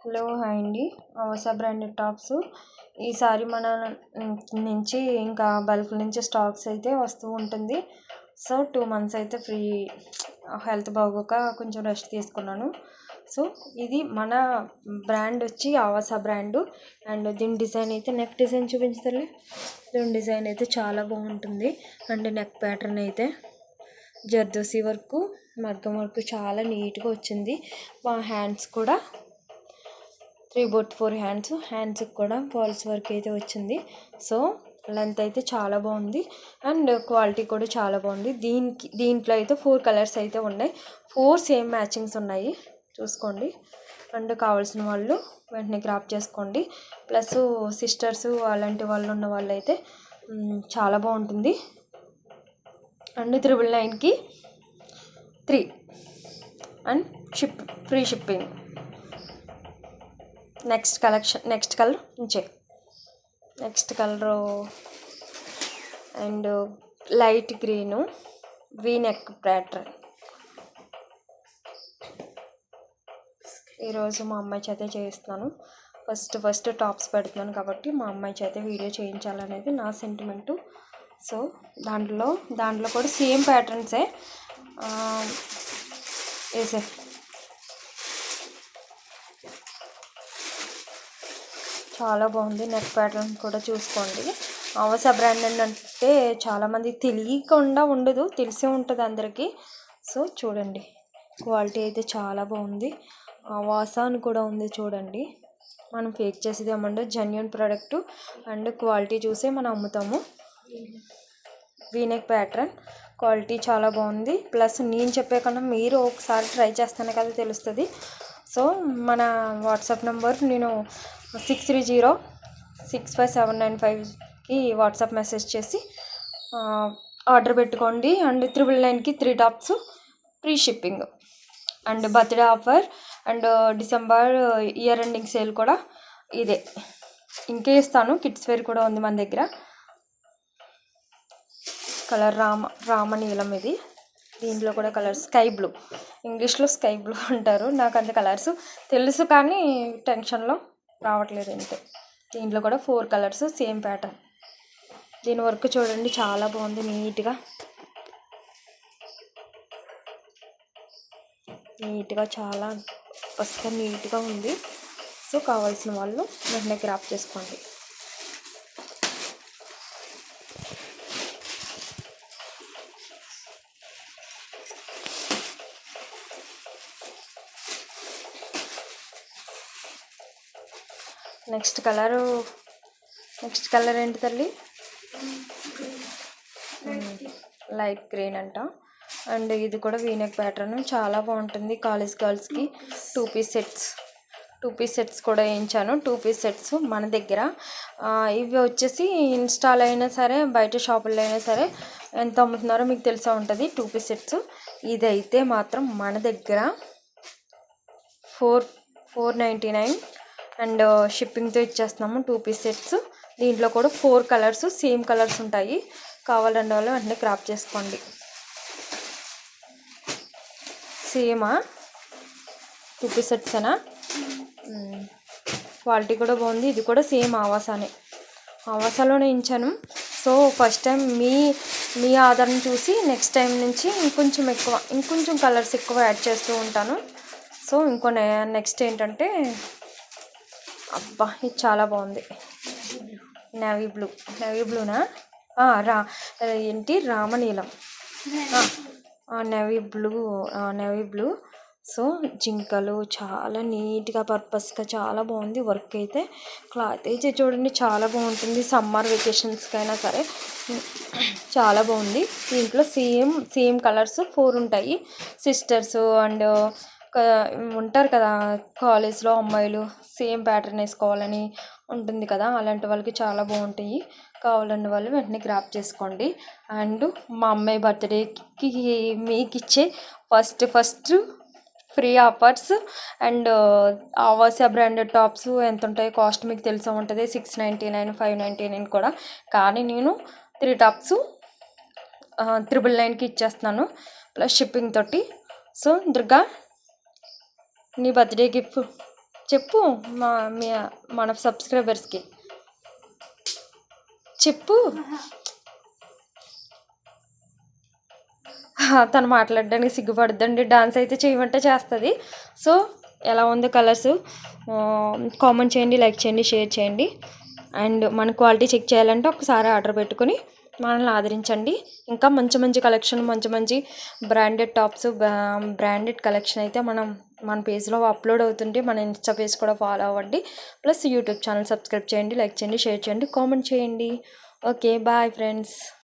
Hello hi అండి. అవసా branded tops ఈసారి మన నుంచి ఇంకా బల్క్ నుంచి స్టాక్స్ అయితే వస్తూ ఉంటుంది. సో 2 మంత్స్ అయితే ఫ్రీ హెల్త్ బాగోక కొంచెం రెస్ట్ తీసుకున్నాను. సో ఇది మన బ్రాండ్ వచ్చి అవసా బ్రాండు. అండ్ దీని డిజైన్ అయితే నెక్ డిజైన్ చూపించలే. దీని డిజైన్ అయితే చాలా బాగుంటుంది. అండ్ నెక్ ప్యాటర్న్ అయితే జర్దోసి వర్క్ మగ్గం వర్క్ చాలా నీట్గా వచ్చింది. మా హ్యాండ్స్ కూడా 3/4 హ్యాండ్స్కి కూడా ఫాల్స్ వర్క్ అయితే వచ్చింది. సో లెంత్ అయితే చాలా బాగుంది అండ్ క్వాలిటీ కూడా చాలా బాగుంది. దీంట్లో అయితే 4 కలర్స్ అయితే ఉన్నాయి. 4 సేమ్ మ్యాచింగ్స్ ఉన్నాయి, చూసుకోండి. అండ్ కావాల్సిన వాళ్ళు వెంటనే గ్రాప్ చేసుకోండి. ప్లస్ సిస్టర్స్ అలాంటి వాళ్ళు ఉన్న వాళ్ళు అయితే చాలా బాగుంటుంది. అండ్ 999కి 3 and free shipping. Next colour నుంచే next colour and light green V neck pattern. ఈరోజు మా అమ్మాయి చేత చేయిస్తున్నాను. ఫస్ట్ టాప్స్ పెడుతున్నాను కాబట్టి మా అమ్మాయి చేత వీడియో చేయించాలనేది నా సెంటిమెంటు. సో దాంట్లో కూడా సేమ్ ప్యాటర్న్సే వేసే. చాలా బాగుంది. నెక్ ప్యాటర్న్ కూడా చూసుకోండి. అవసా బ్రాండ్ అంటే చాలామంది తెలియకుండా ఉండదు, తెలిసే ఉంటుంది అందరికీ. సో చూడండి, క్వాలిటీ అయితే చాలా బాగుంది. అవసా అని కూడా ఉంది చూడండి. మనం ఫేక్ చేసేది ఏమంటే జెన్యూన్ ప్రోడక్ట్ అండ్ క్వాలిటీ చూసే మనం అమ్ముతాము. వీనెక్ ప్యాటర్న్ క్వాలిటీ చాలా బాగుంది. ప్లస్ నేను చెప్పే కన్నా మీరు ఒకసారి ట్రై చేస్తానే కదా తెలుస్తుంది. సో మన వాట్సాప్ నెంబర్ నేను 63065795కి వాట్సాప్ మెసేజ్ చేసి ఆర్డర్ పెట్టుకోండి. అండ్ 999కి 3 tops free shipping. And birthday offer and December year ending sale కూడా ఇదే. ఇంకే ఇస్తాను, కిడ్స్ వేర్ కూడా ఉంది మన దగ్గర. కలర్ రామనీలం ఇది. దీంట్లో కూడా కలర్ స్కై బ్లూ, ఇంగ్లీష్లో స్కై బ్లూ అంటారు. నాకు అంత కలర్స్ తెలుసు కానీ టెన్షన్లో రావట్లేదు అంతే. దీంట్లో కూడా 4 కలర్స్ సేమ్ ప్యాటర్న్. దీని వర్క్ చూడండి చాలా బాగుంది, నీట్గా చాలా ఫస్ట్గా నీట్గా ఉంది. సో కావాల్సిన వాళ్ళు వెంటనే గ్రాప్ చేసుకోండి. నెక్స్ట్ కలర్ ఏంటి తల్లి? లైట్ గ్రీన్ అంట. అండ్ ఇది కూడా వీనెక్ ప్యాటర్న్ చాలా బాగుంటుంది. కాలేజ్ గర్ల్స్కి 2 పీస్ సెట్స్ కూడా వేయించాను. 2 పీస్ సెట్స్ మన దగ్గర. ఇవి వచ్చేసి ఇన్స్టాల్ అయినా సరే బయట షాపుల్లో అయినా సరే ఎంత అమ్ముతున్నారో మీకు తెలిసే ఉంటుంది. 2 పీస్ సెట్స్ ఇదైతే మాత్రం మన దగ్గర 499 అండ్ షిప్పింగ్తో ఇచ్చేస్తున్నాము. 2 పీస్ సెట్స్. దీంట్లో కూడా 4 కలర్స్ సేమ్ కలర్స్ ఉంటాయి. కావాలంటే వాళ్ళు వెంటనే క్రాప్ చేసుకోండి. సేమా 2 పీస్ సెట్సేనా? క్వాలిటీ కూడా బాగుంది. ఇది కూడా సేమ్ ఆవాసాలోనే ఇచ్చాను. సో ఫస్ట్ టైం మీ ఆర్డర్ని చూసి నెక్స్ట్ టైం నుంచి ఇంకొంచెం కలర్స్ ఎక్కువ యాడ్ చేస్తూ ఉంటాను. సో నెక్స్ట్ ఏంటంటే అబ్బా ఇది చాలా బాగుంది. నేవీ బ్లూనా? ఏంటి రామనీలం, నేవీ బ్లూ. సో జింకలు చాలా నీట్గా పర్పస్గా చాలా బాగుంది. వర్క్ అయితే క్లాత్ అయితే చూడండి చాలా బాగుంటుంది. సమ్మర్ వెకేషన్స్కైనా సరే చాలా బాగుంది. దీంట్లో సేమ్ కలర్స్ 4 ఉంటాయి. సిస్టర్స్ అండ్ ఉంటారు కదా కాలేజ్లో అమ్మాయిలు, సేమ్ ప్యాటర్న్ వేసుకోవాలని ఉంటుంది కదా, అలాంటి వాళ్ళకి చాలా బాగుంటాయి. కావాలన్న వాళ్ళు వెంటనే గ్రాప్ చేసుకోండి. అండ్ మా అమ్మాయి బర్త్డేకి మీకు ఇచ్చే first free offers. And అవసా branded tops ఎంత ఉంటాయి కాస్ట్ మీకు తెలిసే ఉంటుంది. 699, 599 కూడా. కానీ నేను 3 టాప్స్ 999కి ఇచ్చేస్తున్నాను ప్లస్ షిప్పింగ్ తోటి. సో దుర్గా నీ బర్త్డే గిఫ్ట్ చెప్పు మా మీ మన సబ్స్క్రైబర్స్కి చెప్పు. తను మాట్లాడడానికి సిగ్గుపడుద్దండి. డాన్స్ అయితే చేయమంటే చేస్తుంది. సో ఎలా ఉంది కలర్స్ కామెంట్ చేయండి, లైక్ చేయండి, షేర్ చేయండి. అండ్ మన క్వాలిటీ చెక్ చేయాలంటే ఒకసారి ఆర్డర్ పెట్టుకొని మనల్ని ఆదరించండి. ఇంకా మంచి మంచి కలెక్షన్, మంచి మంచి బ్రాండెడ్ టాప్స్, బ్రాండెడ్ కలెక్షన్ అయితే మన పేజ్లో అప్లోడ్ అవుతుంటే మన ఇన్స్టా పేజ్ కూడా ఫాలో అవ్వండి. ప్లస్ యూట్యూబ్ ఛానల్ సబ్స్క్రైబ్ చేయండి, లైక్ చేయండి, షేర్ చేయండి, కామెంట్ చేయండి. Okay bye friends.